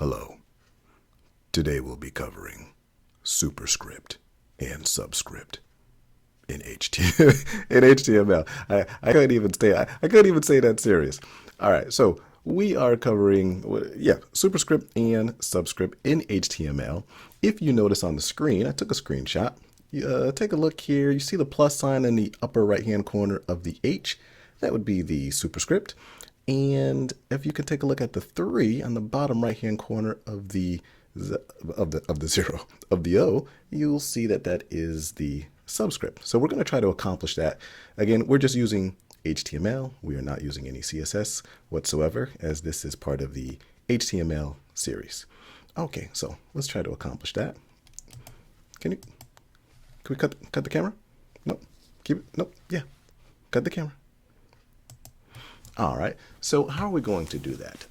Hello. Today we'll be covering superscript and subscript in HTML. I couldn't even say that serious. All right, so we are covering superscript and subscript in HTML. If you notice on the screen, I took a screenshot. Take a look here. You see the plus sign in the upper right hand corner of the H. That would be the superscript. And if you could take a look at the 3 on the bottom right hand corner of the O, you'll see that that is the subscript. So we're going to try to accomplish that. Again, we're just using HTML. We are not using any CSS whatsoever, as this is part of the HTML series. Okay, so let's try to accomplish that. Can we cut the camera? Nope. Keep it. Nope. Yeah. Cut the camera. All right. So how are we going to do that?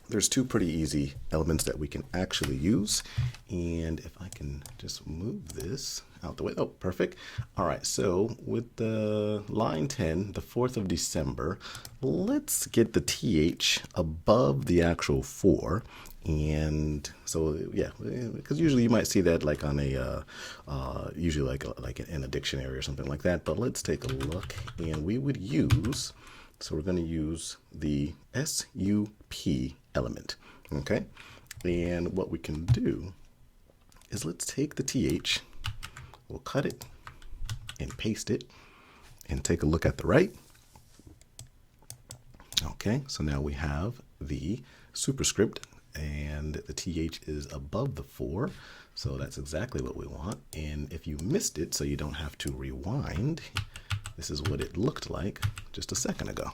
There's 2 pretty easy elements that we can actually use. And if I can just move this out the way. Oh, perfect. All right. So with the line 10, the 4th of December, let's get the TH above the actual 4. And so, yeah, because usually you might see that like on a, usually like in a dictionary or something like that. But let's take a look, and we would use, so we're going to use the SUP element, okay? And what we can do is let's take the TH, we'll cut it and paste it, and take a look at the right. Okay, so now we have the superscript, and the TH is above the 4, so that's exactly what we want. And if you missed it, so you don't have to rewind, this is what it looked like just a second ago.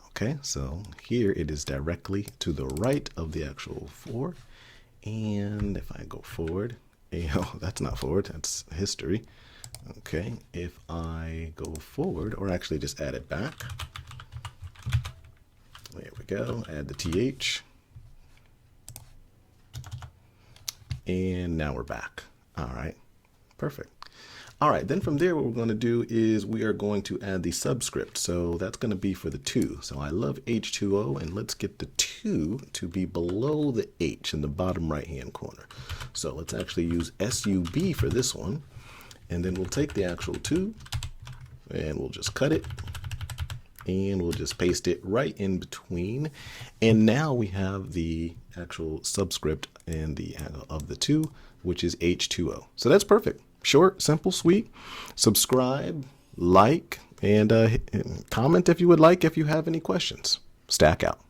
Okay, so here it is directly to the right of the actual 4. And if I go forward, that's not forward, that's history. Okay, if I go forward, or actually just add it back, there we go, add the TH. And now we're back. All right, perfect. All right, then from there, what we're going to do is we are going to add the subscript. So that's going to be for the 2. So I love H2O, and let's get the 2 to be below the H in the bottom right-hand corner. So let's actually use SUB for this one. And then we'll take the actual 2, and we'll just cut it. And we'll just paste it right in between. And now we have the actual subscript and the of the 2, which is H2O. So that's perfect. Short, simple, sweet. Subscribe, like, and comment if you would like, if you have any questions. Stack out.